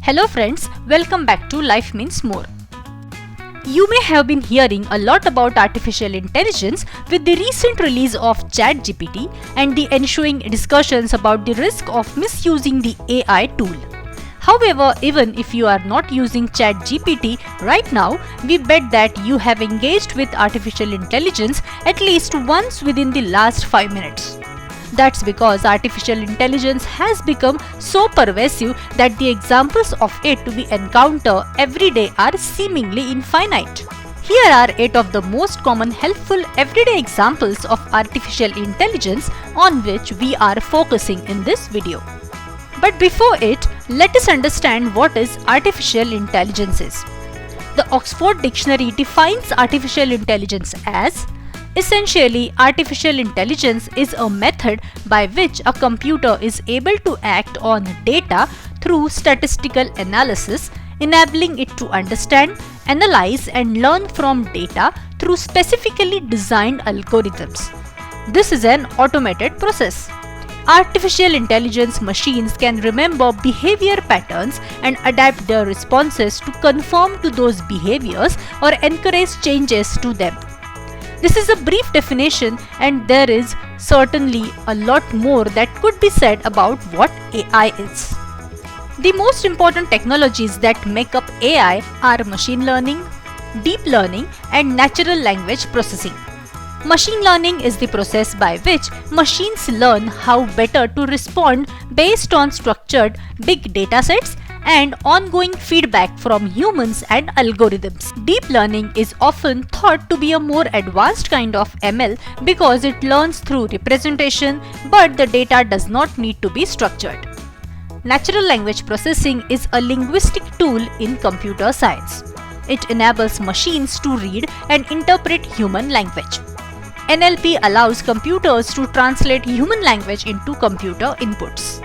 Hello friends, welcome back to Life Means More. You may have been hearing a lot about artificial intelligence with the recent release of ChatGPT and the ensuing discussions about the risk of misusing the AI tool. However, even if you are not using ChatGPT right now, we bet that you have engaged with artificial intelligence at least once within the last 5 minutes. That's because artificial intelligence has become so pervasive that the examples of it we encounter every day are seemingly infinite. Here are 8 of the most common helpful everyday examples of artificial intelligence on which we are focusing in this video. But before it, let us understand what is artificial intelligence is. The Oxford Dictionary defines artificial intelligence as: essentially, artificial intelligence is a method by which a computer is able to act on data through statistical analysis, enabling it to understand, analyze, and learn from data through specifically designed algorithms. This is an automated process. Artificial intelligence machines can remember behavior patterns and adapt their responses to conform to those behaviors or encourage changes to them. This is a brief definition, and there is certainly a lot more that could be said about what AI is. The most important technologies that make up AI are machine learning, deep learning, and natural language processing. Machine learning is the process by which machines learn how better to respond based on structured big data sets and ongoing feedback from humans and algorithms. Deep learning is often thought to be a more advanced kind of ML because it learns through representation, but the data does not need to be structured. Natural language processing is a linguistic tool in computer science. It enables machines to read and interpret human language. NLP allows computers to translate human language into computer inputs.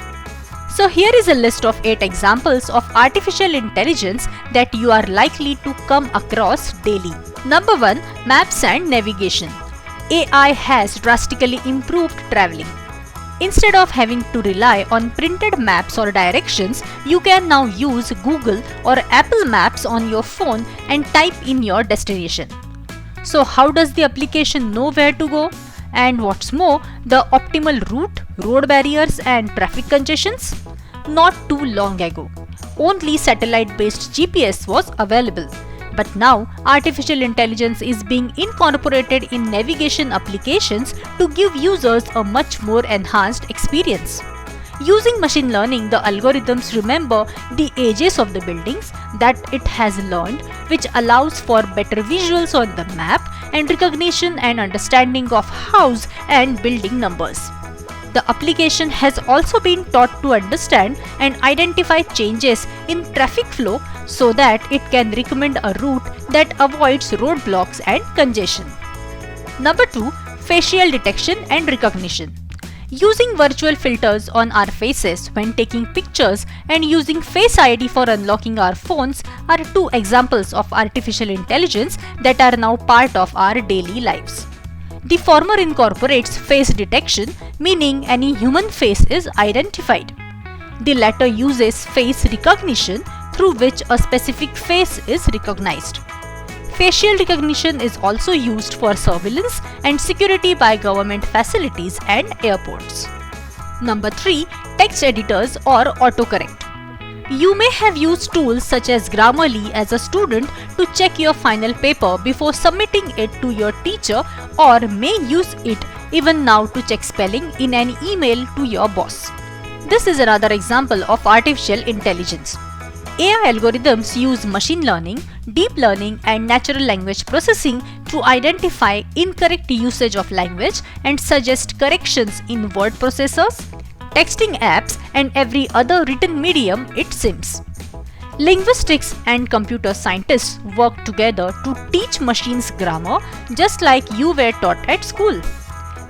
So here is a list of 8 examples of artificial intelligence that you are likely to come across daily. Number 1. Maps and navigation. AI has drastically improved traveling. Instead of having to rely on printed maps or directions, you can now use Google or Apple Maps on your phone and type in your destination. So how does the application know where to go? And what's more, the optimal route, road barriers, and traffic congestions? Not too long ago, only satellite-based GPS was available. But now, artificial intelligence is being incorporated in navigation applications to give users a much more enhanced experience. Using machine learning, the algorithms remember the ages of the buildings that it has learned, which allows for better visuals on the map and recognition and understanding of house and building numbers. The application has also been taught to understand and identify changes in traffic flow so that it can recommend a route that avoids roadblocks and congestion. Number 2. Facial detection and recognition. Using virtual filters on our faces when taking pictures and using Face ID for unlocking our phones are 2 examples of artificial intelligence that are now part of our daily lives. The former incorporates face detection, meaning any human face is identified. The latter uses face recognition, through which a specific face is recognized. Facial recognition is also used for surveillance and security by government facilities and airports. Number 3. Text editors or autocorrect. You may have used tools such as Grammarly as a student to check your final paper before submitting it to your teacher, or may use it even now to check spelling in an email to your boss. This is another example of artificial intelligence. AI algorithms use machine learning, deep learning, and natural language processing to identify incorrect usage of language and suggest corrections in word processors, texting apps, and every other written medium, it seems. Linguistics and computer scientists work together to teach machines grammar just like you were taught at school.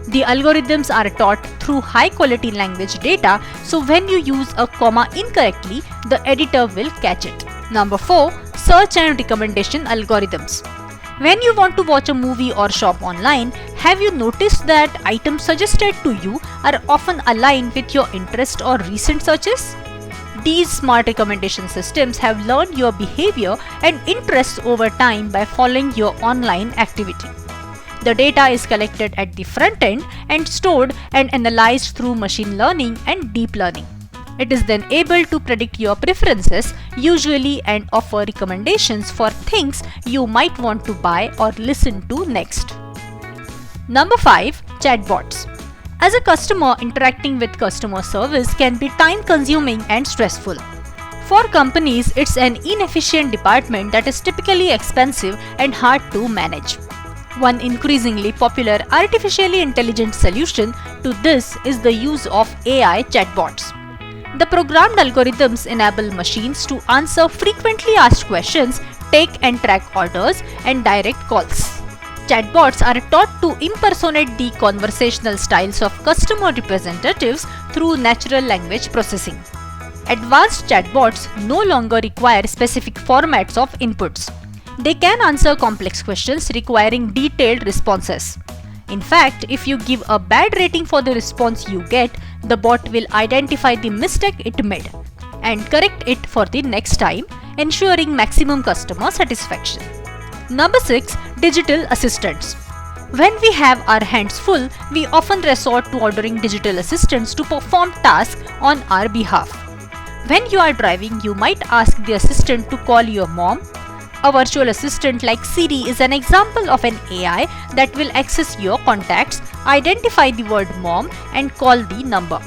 The algorithms are taught through high-quality language data, so when you use a comma incorrectly, the editor will catch it. Number 4. Search and recommendation algorithms. When you want to watch a movie or shop online, have you noticed that items suggested to you are often aligned with your interest or recent searches? These smart recommendation systems have learned your behavior and interests over time by following your online activity. The data is collected at the front end and stored and analyzed through machine learning and deep learning. It is then able to predict your preferences, usually, and offer recommendations for things you might want to buy or listen to next. Number 5. Chatbots. As a customer, interacting with customer service can be time-consuming and stressful. For companies, it's an inefficient department that is typically expensive and hard to manage. One increasingly popular artificially intelligent solution to this is the use of AI chatbots. The programmed algorithms enable machines to answer frequently asked questions, take and track orders, and direct calls. Chatbots are taught to impersonate the conversational styles of customer representatives through natural language processing. Advanced chatbots no longer require specific formats of inputs. They can answer complex questions requiring detailed responses. In fact, if you give a bad rating for the response you get, the bot will identify the mistake it made and correct it for the next time, ensuring maximum customer satisfaction. Number 6. Digital assistants. When we have our hands full, we often resort to ordering digital assistants to perform tasks on our behalf. When you are driving, you might ask the assistant to call your mom. A virtual assistant like Siri is an example of an AI that will access your contacts, identify the word mom, and call the number.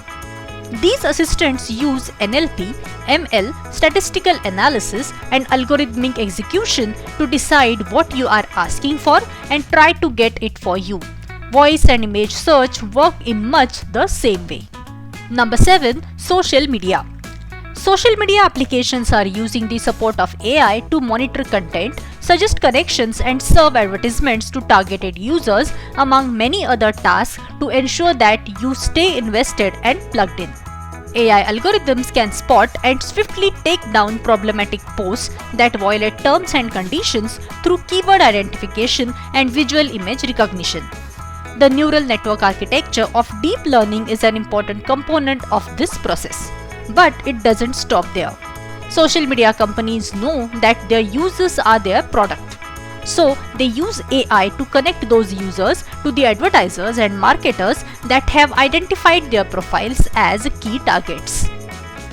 These assistants use NLP, ML, statistical analysis, and algorithmic execution to decide what you are asking for and try to get it for you. Voice and image search work in much the same way. Number 7. Social media. Social media applications are using the support of AI to monitor content, suggest corrections, and serve advertisements to targeted users, among many other tasks, to ensure that you stay invested and plugged in. AI algorithms can spot and swiftly take down problematic posts that violate terms and conditions through keyword identification and visual image recognition. The neural network architecture of deep learning is an important component of this process. But it doesn't stop there. Social media companies know that their users are their product. So they use AI to connect those users to the advertisers and marketers that have identified their profiles as key targets.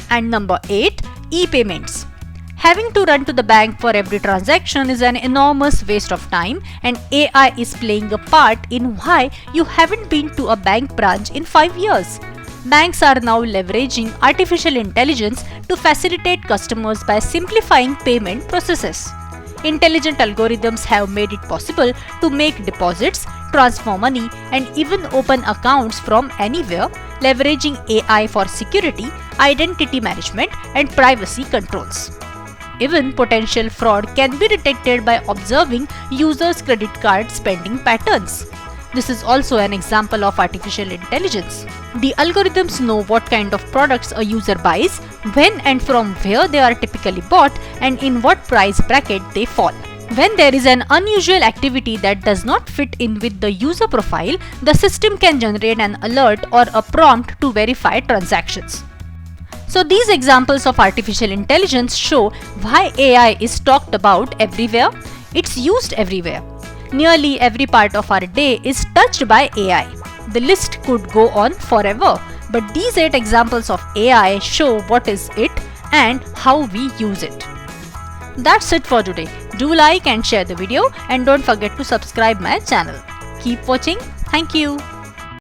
And number 8. E-payments. Having to run to the bank for every transaction is an enormous waste of time, and AI is playing a part in why you haven't been to a bank branch in 5 years. Banks are now leveraging artificial intelligence to facilitate customers by simplifying payment processes. Intelligent algorithms have made it possible to make deposits, transfer money, and even open accounts from anywhere, leveraging AI for security, identity management, and privacy controls. Even potential fraud can be detected by observing users' credit card spending patterns. This is also an example of artificial intelligence. The algorithms know what kind of products a user buys, when and from where they are typically bought, and in what price bracket they fall. When there is an unusual activity that does not fit in with the user profile, the system can generate an alert or a prompt to verify transactions. So these examples of artificial intelligence show why AI is talked about everywhere. It's used everywhere. Nearly every part of our day is touched by AI. The list could go on forever, but these 8 examples of AI show what is it and how we use it. That's it for today. Do like and share the video, and don't forget to subscribe my channel. Keep watching. Thank you.